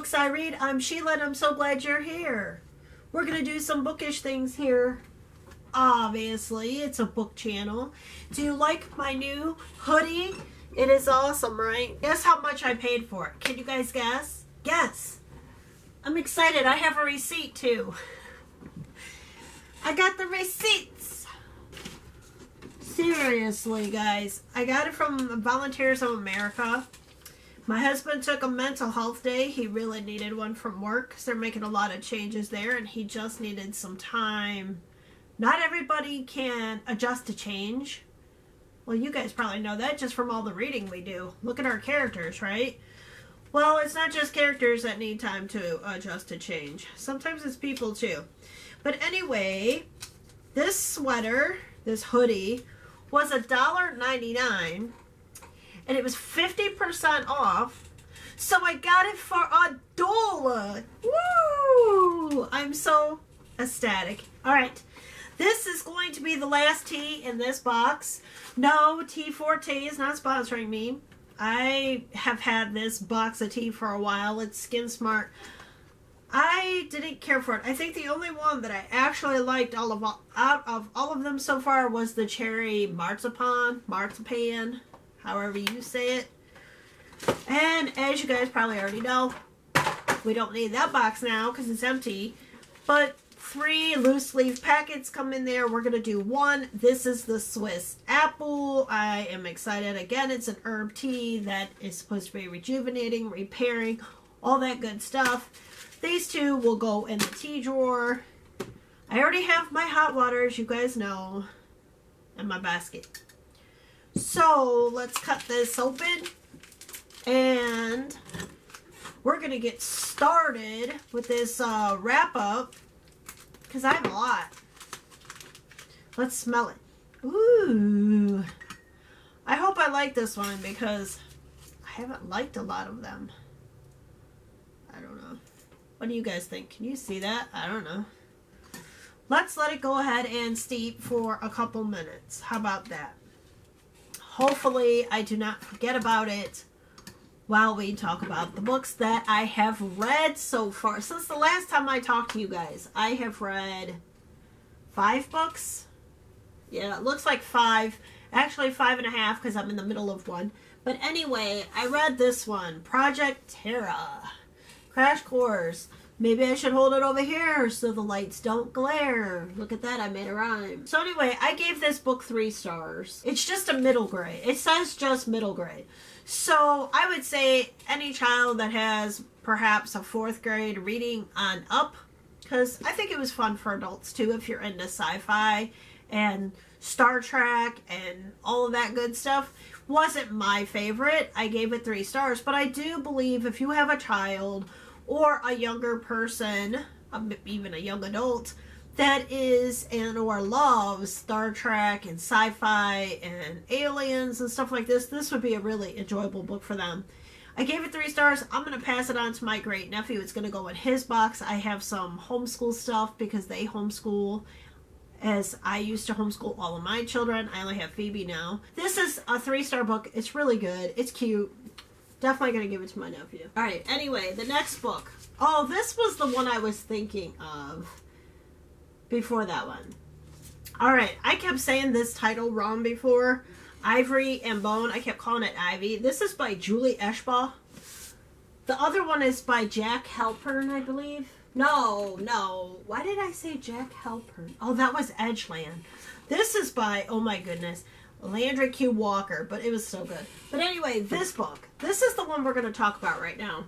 Books I Read. I'm Sheila and I'm so glad you're here. We're going to do some bookish things here. Obviously, it's a book channel. Do you like my new hoodie? It is awesome, right? Guess how much I paid for it. Can you guys guess? Guess. I'm excited. I have a receipt too. I got the receipts. Seriously, guys. I got it from Volunteers of America. My husband took a mental health day. He really needed one from work because they're making a lot of changes there and he just needed some time. Not everybody can adjust to change. Well, you guys probably know that just from all the reading we do. Look at our characters, right? Well, it's not just characters that need time to adjust to change. Sometimes it's people too. But anyway, this sweater, this hoodie, was $1.99. And it was 50% off. So I got it for $1. Woo! I'm so ecstatic. Alright. This is going to be the last tea in this box. No, Tea Forte is not sponsoring me. I have had this box of tea for a while. It's Skin Smart. I didn't care for it. I think the only one that I actually liked out of all of them so far was the cherry marzipan, however you say it. And as you guys probably already know, we don't need that box now because it's empty. But 3 loose leaf packets come in there. We're going to do 1. This is the Swiss apple. I am excited. Again, it's an herb tea that is supposed to be rejuvenating, repairing, all that good stuff. These 2 will go in the tea drawer. I already have my hot water, as you guys know, and my basket. So let's cut this open and we're going to get started with this wrap up because I have a lot. Let's smell it. Ooh. I hope I like this one because I haven't liked a lot of them. I don't know. What do you guys think? Can you see that? I don't know. Let's let it go ahead and steep for a couple minutes. How about that? Hopefully, I do not forget about it while we talk about the books that I have read so far. Since the last time I talked to you guys, I have read 5 books. Yeah, it looks like 5. Actually, 5.5 because I'm in the middle of one. But anyway, I read this one, Project Terra. Crash Course. Maybe I should hold it over here so the lights don't glare. Look at that, I made a rhyme. So anyway, I gave this book 3 stars. It's just a middle grade. It says just middle grade. So I would say any child that has perhaps a 4th grade reading on up, because I think it was fun for adults too if you're into sci-fi and Star Trek and all of that good stuff. Wasn't my favorite. I gave it 3 stars, but I do believe if you have a child or a younger person, even a young adult, that is and or loves Star Trek and sci-fi and aliens and stuff like this, this would be a really enjoyable book for them. I gave it 3 stars. I'm going to pass it on to my great nephew. It's going to go in his box. I have some homeschool stuff because they homeschool, as I used to homeschool all of my children. I only have Phoebe now. This is a 3-star book. It's really good. It's cute. Definitely going to give it to my nephew. Alright, anyway, the next book. Oh, this was the one I was thinking of before that one. Alright, I kept saying this title wrong before. Ivory and Bone. I kept calling it Ivy. This is by Julie Eschbaugh. The other one is by Jack Halpern, I believe. No. Why did I say Jack Halpern? Oh, that was Edgeland. This is by, oh my goodness, Landry Q. Walker, but it was so good. But anyway, this book. This is the one we're going to talk about right now.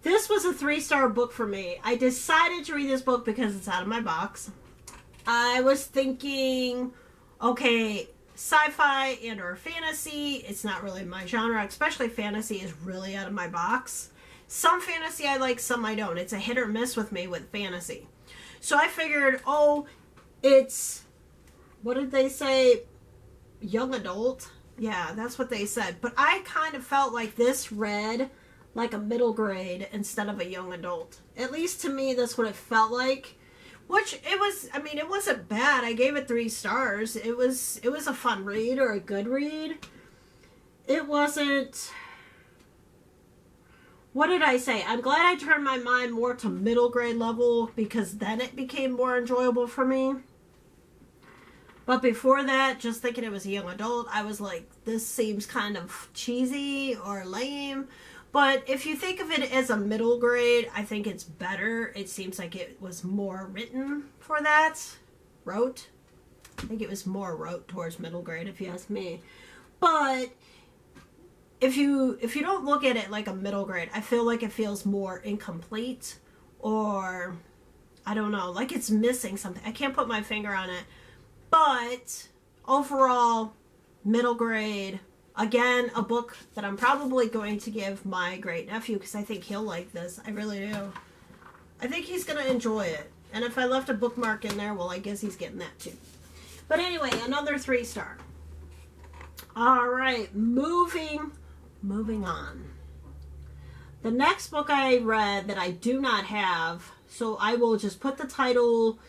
This was a 3-star book for me. I decided to read this book because it's out of my box. I was thinking, okay, sci-fi and or fantasy, it's not really my genre, especially fantasy is really out of my box. Some fantasy I like, some I don't. It's a hit or miss with me with fantasy. So I figured, oh, it's, what did they say? Young adult? Yeah, that's what they said. But I kind of felt like this read like a middle grade instead of a young adult. At least to me, that's what it felt like. Which it was, I mean, it wasn't bad. I gave it 3 stars. It was a fun read or a good read. It wasn't what did I say? I'm glad I turned my mind more to middle grade level because then it became more enjoyable for me. But before that, just thinking it was a young adult, I was like, this seems kind of cheesy or lame. But if you think of it as a middle grade, I think it's better. It seems like it was more written for that. Wrote. I think it was more wrote towards middle grade, if you ask me. But if you don't look at it like a middle grade, I feel like it feels more incomplete, or I don't know, like it's missing something. I can't put my finger on it. But overall, middle grade. Again, a book that I'm probably going to give my great nephew because I think he'll like this. I really do. I think he's going to enjoy it. And if I left a bookmark in there, well, I guess he's getting that too. But anyway, another 3-star. All right, moving on. The next book I read that I do not have, so I will just put the title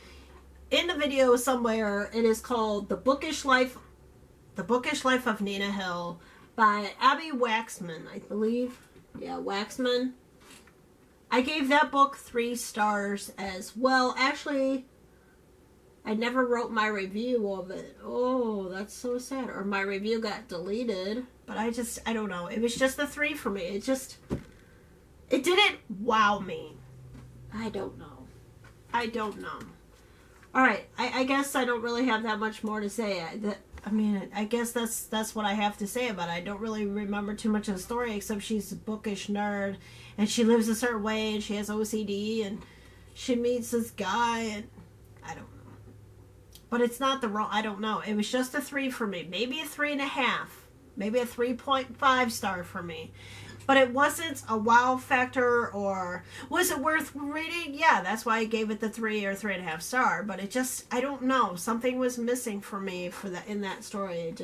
in the video somewhere. It is called The Bookish Life of Nina Hill by Abby Waxman, I believe. Yeah, Waxman. I gave that book 3 stars as well. Actually, I never wrote my review of it. Oh, that's so sad. Or my review got deleted. But I don't know. It was just a 3 for me. It didn't wow me. I don't know. Alright, I guess I don't really have that much more to say. I guess that's what I have to say about it. I don't really remember too much of the story, except she's a bookish nerd, and she lives a certain way, and she has OCD, and she meets this guy, and I don't know. But it's not the wrong, I don't know. It was just a 3 for me. Maybe a 3.5. Maybe a 3.5 star for me. But it wasn't a wow factor, or was it worth reading? Yeah, that's why I gave it the 3 or 3.5 star. But it just, I don't know. Something was missing for me in that story.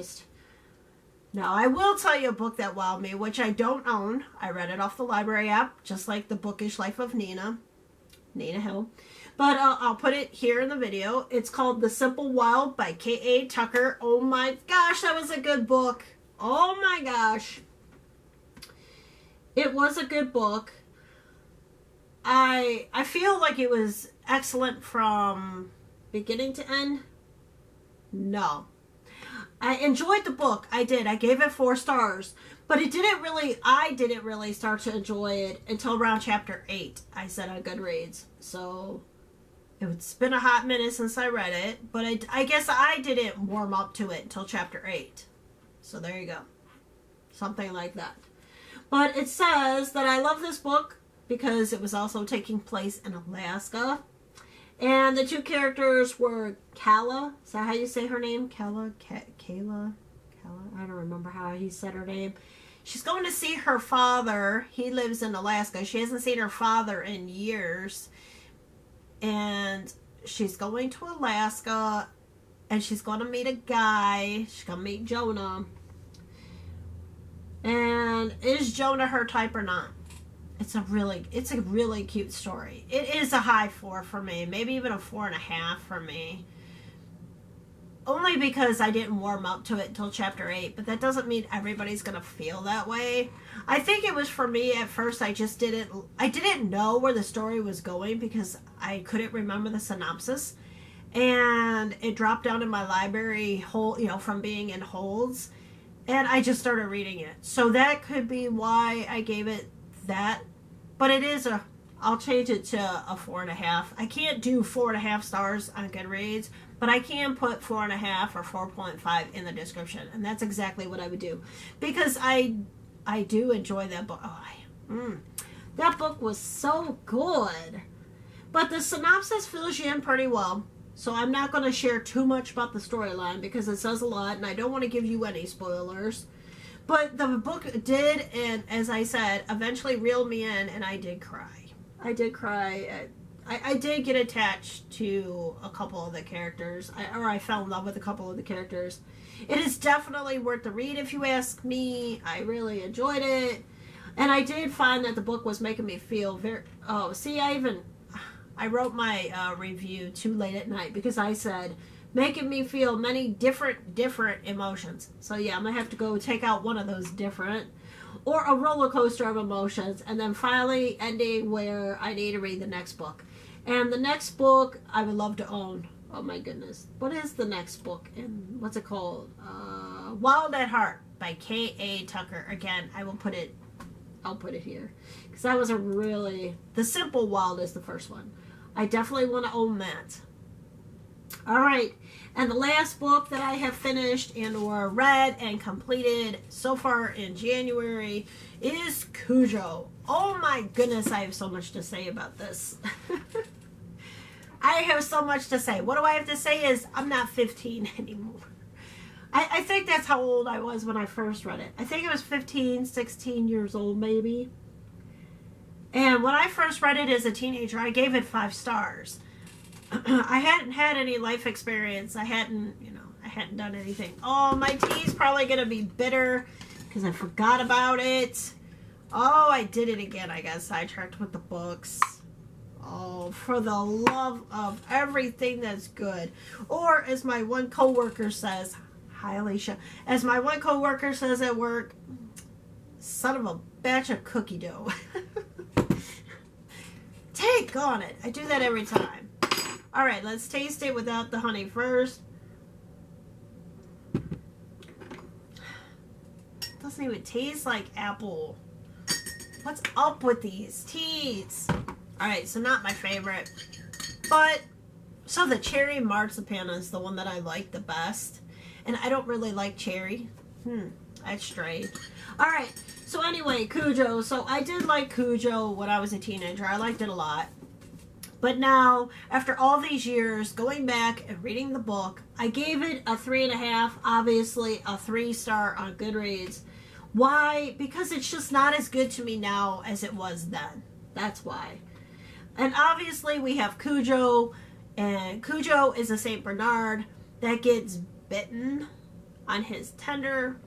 Now, I will tell you a book that wowed me, which I don't own. I read it off the library app, just like The Bookish Life of Nina Hill. But I'll put it here in the video. It's called The Simple Wild by K.A. Tucker. Oh my gosh, that was a good book. Oh my gosh. It was a good book. I feel like it was excellent from beginning to end. No. I enjoyed the book. I did. I gave it 4 stars. But I didn't really start to enjoy it until around chapter 8, I said on Goodreads. So it's been a hot minute since I read it. But I guess I didn't warm up to it until chapter 8. So there you go. Something like that. But it says that I love this book because it was also taking place in Alaska. And the 2 characters were Kala. Is that how you say her name? Kala? Kayla? I don't remember how he said her name. She's going to see her father. He lives in Alaska. She hasn't seen her father in years. And she's going to Alaska. And she's going to meet a guy. She's going to meet Jonah. And is Jonah her type or not? It's a really cute story. It is a high 4 for me. Maybe even a 4.5 for me. Only because I didn't warm up to it until chapter 8. But that doesn't mean everybody's going to feel that way. I think it was for me at first. I didn't know where the story was going because I couldn't remember the synopsis. And it dropped down in my library from being in holds. And I just started reading it. So that could be why I gave it that. But I'll change it to a 4.5. I can't do 4.5 stars on Goodreads, but I can put 4.5 or 4.5 in the description. And that's exactly what I would do. Because I do enjoy that book. That book was so good. But the synopsis fills you in pretty well. So I'm not going to share too much about the storyline because it says a lot and I don't want to give you any spoilers. But the book did, and as I said, eventually reel me in, and I did cry. I did cry. I did get attached to a couple of the characters, I fell in love with a couple of the characters. It is definitely worth the read if you ask me. I really enjoyed it. And I did find that the book was making me feel I wrote my review too late at night because I said, making me feel many different emotions. So yeah, I'm going to have to go take out one of those different. or a roller coaster of emotions, and then finally ending where I need to read the next book. And the next book I would love to own. Oh my goodness. What is the next book? And what's it called? Wild at Heart by K.A. Tucker. Again, I'll put it here. Because that was The Simple Wild is the first one. I definitely want to own that. Alright. And the last book that I have finished and or read and completed so far in January is Cujo. Oh my goodness, I have so much to say about this. I have so much to say. What do I have to say is I'm not 15 anymore. I think that's how old I was when I first read it. I think I was 15, 16 years old maybe. And when I first read it as a teenager, I gave it 5 stars. I hadn't had any life experience. I hadn't done anything. Oh, my tea's probably going to be bitter because I forgot about it. Oh, I did it again. I got sidetracked with the books. Oh, for the love of everything that's good. Or as my one coworker says, hi Alicia, as my one coworker says at work, son of a batch of cookie dough. Take on it. I do that every time. All right, let's taste it without the honey first. Doesn't even taste like apple. What's up with these teas? All right, so not my favorite. But, so the cherry marzipan is the one that I like the best. And I don't really like cherry. That's strange. All right, so anyway, Cujo. So I did like Cujo when I was a teenager. I liked it a lot. But now, after all these years, going back and reading the book, I gave it a 3.5, obviously a 3-star on Goodreads. Why? Because it's just not as good to me now as it was then. That's why. And obviously we have Cujo, and Cujo is a St. Bernard that gets bitten on his tender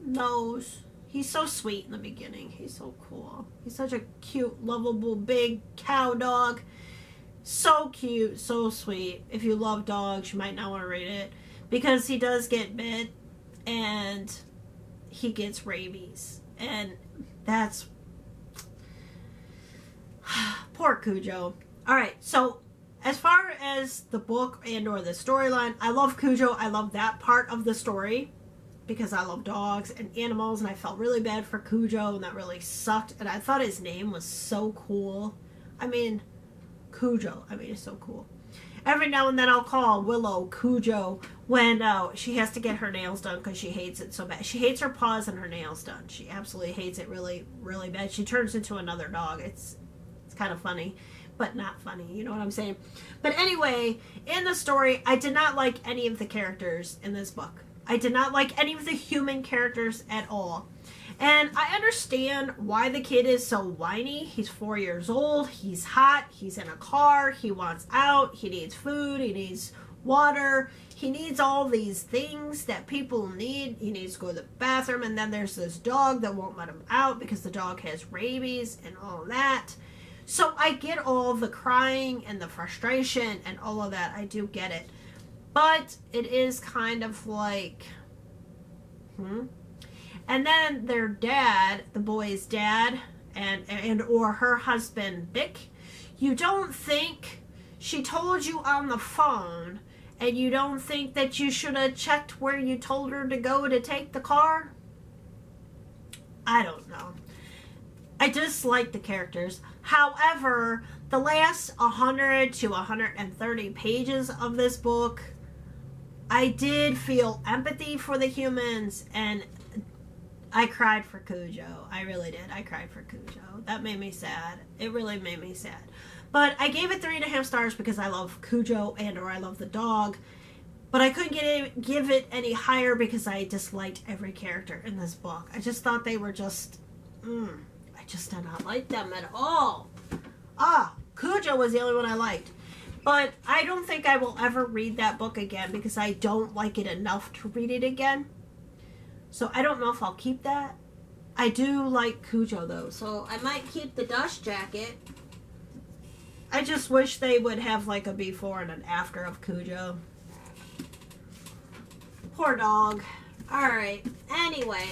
nose. He's so sweet in the beginning. He's so cool. He's such a cute, lovable, big cow dog. So cute, so sweet. If you love dogs, you might not want to read it. Because he does get bit, and he gets rabies. And that's... Poor Cujo. Alright, so as far as the book and or the storyline, I love Cujo. I love that part of the story. Because I love dogs and animals, and I felt really bad for Cujo, and that really sucked. And I thought his name was so cool. I mean... Cujo. I mean, it's so cool. Every now and then I'll call Willow Cujo when she has to get her nails done because she hates it so bad. She hates her paws and her nails done. She absolutely hates it really, really bad. She turns into another dog. It's kind of funny, but not funny. You know what I'm saying? But anyway, in the story, I did not like any of the characters in this book. I did not like any of the human characters at all. And I understand why the kid is so whiny. He's 4 years old. He's hot. He's in a car. He wants out. He needs food. He needs water. He needs all these things that people need. He needs to go to the bathroom. And then there's this dog that won't let him out because the dog has rabies and all that. So I get all the crying and the frustration and all of that. I do get it. But it is kind of like... And then their dad, the boy's dad, and or her husband, Vic, you don't think she told you on the phone, and you don't think that you should have checked where you told her to go to take the car? I don't know. I dislike the characters. However, the last 100 to 130 pages of this book, I did feel empathy for the humans, and I cried for Cujo. I really did. I cried for Cujo. That made me sad. It really made me sad. But I gave it 3.5 stars because I love Cujo and or I love the dog. But I couldn't give it any higher because I disliked every character in this book. I just thought they were just... I just did not like them at all. Cujo was the only one I liked. But I don't think I will ever read that book again because I don't like it enough to read it again. So I don't know if I'll keep that. I do like Cujo though, so I might keep the dust jacket. I just wish they would have like a before and an after of Cujo. Poor dog. Alright, anyway,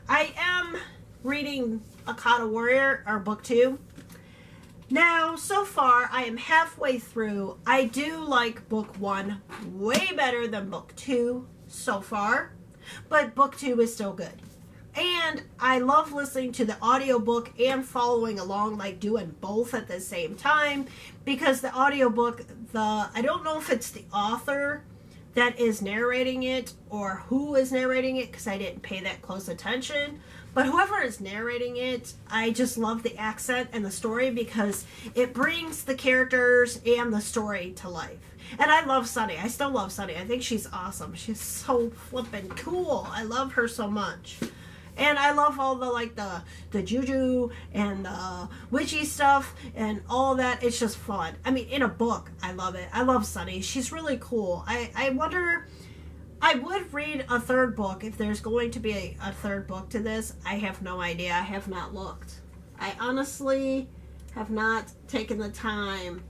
I am reading a Cotta Warrior, or book 2. Now, so far, I am halfway through. I do like book 1 way better than book 2 so far, but book 2 is still good. And I love listening to the audiobook and following along, like doing both at the same time, because the audiobook, I don't know if it's the author that is narrating it or who is narrating it, because I didn't pay that close attention. But whoever is narrating it, I just love the accent and the story because it brings the characters and the story to life. And I love Sunny. I still love Sunny. I think she's awesome. She's so flippin' cool. I love her so much. And I love all the juju and the witchy stuff and all that. It's just fun. I mean, in a book, I love it. I love Sunny. She's really cool. I wonder, I would read a third book if there's going to be a third book to this. I have no idea. I have not looked. I honestly have not taken the time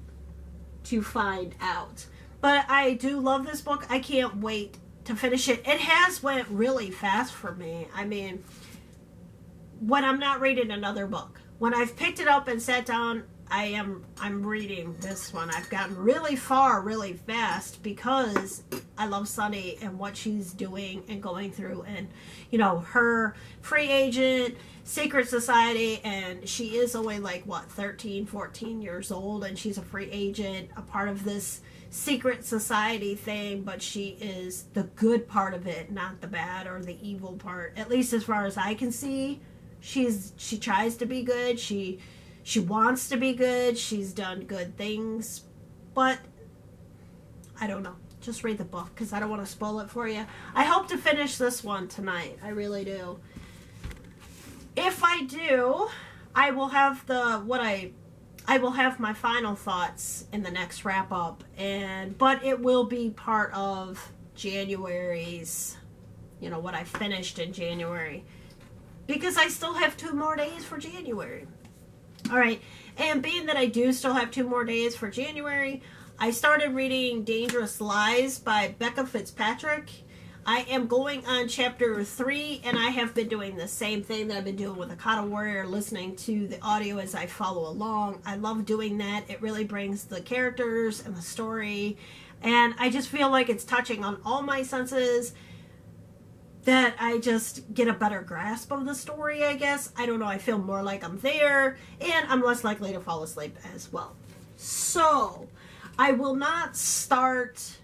to find out. But I do love this book. I can't wait to finish it. It has went really fast for me. I mean, when I'm not reading another book, when I've picked it up and sat down, I'm reading this one. I've gotten really far really fast because I love Sunny and what she's doing and going through, and you know, her free agent, secret society, and she is only like what, 13, 14 years old, and she's a free agent, a part of this secret society thing, but she is the good part of it, not the bad or the evil part. At least as far as I can see, she tries to be good. She wants to be good. She's done good things, but I don't know. Just read the book because I don't want to spoil it for you. I hope to finish this one tonight. I really do. If I do, I will have I will have my final thoughts in the next wrap up, but it will be part of January's, you know, what I finished in January, because I still have 2 more days for January. All right, and being that I do still have 2 more days for January, I started reading Dangerous Lies by Becca Fitzpatrick. I am going on chapter 3, and I have been doing the same thing that I've been doing with the Cotta Warrior, listening to the audio as I follow along. I love doing that. It really brings the characters and the story, and I just feel like it's touching on all my senses, that I just get a better grasp of the story, I guess. I don't know. I feel more like I'm there, and I'm less likely to fall asleep as well. So, I will not start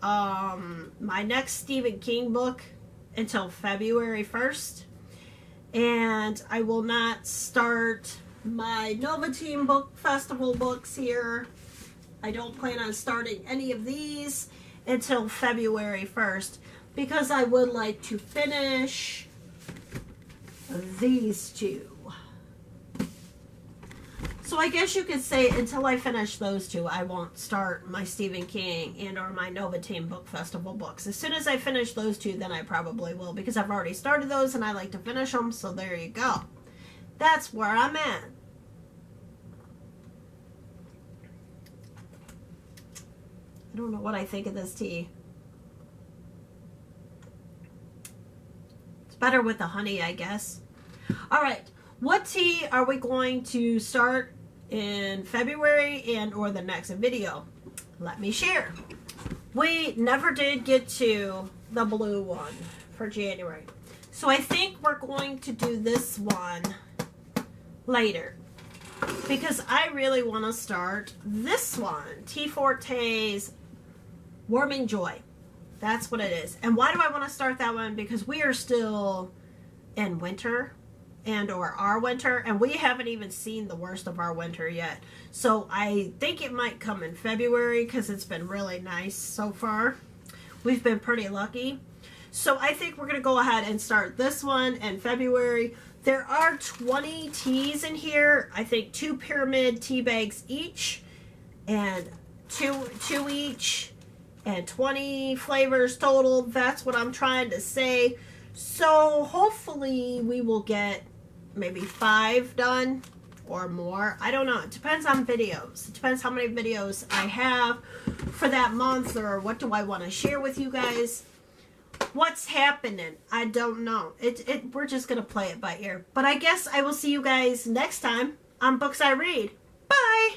my next Stephen King book until February 1st, and I will not start my Nova Team Book Festival books here. I don't plan on starting any of these until February 1st, because I would like to finish these 2. So I guess you could say until I finish those 2, I won't start my Stephen King and or my Nova Team Book Festival books. As soon as I finish those 2, then I probably will, because I've already started those and I like to finish them. So there you go. That's where I'm at. I don't know what I think of this tea. It's better with the honey, I guess. All right. What tea are we going to start in February and or the next video? Let me share. We never did get to the blue one for January. So I think we're going to do this one later, because I really want to start this one, Tea Forte's Warming Joy. That's what it is. And why do I want to start that one? Because we are still in winter, and or our winter, and we haven't even seen the worst of our winter yet. So I think it might come in February, because it's been really nice so far. We've been pretty lucky. So I think we're going to go ahead and start this one in February. There are 20 teas in here. I think 2 pyramid tea bags each, and two each, and 20 flavors total. That's what I'm trying to say. So hopefully we will get maybe 5 done or more. I don't know. It depends on videos. It depends how many videos I have for that month, or what do I want to share with you guys. What's happening? I don't know. We're just gonna play it by ear. But I guess I will see you guys next time on Books I Read. Bye!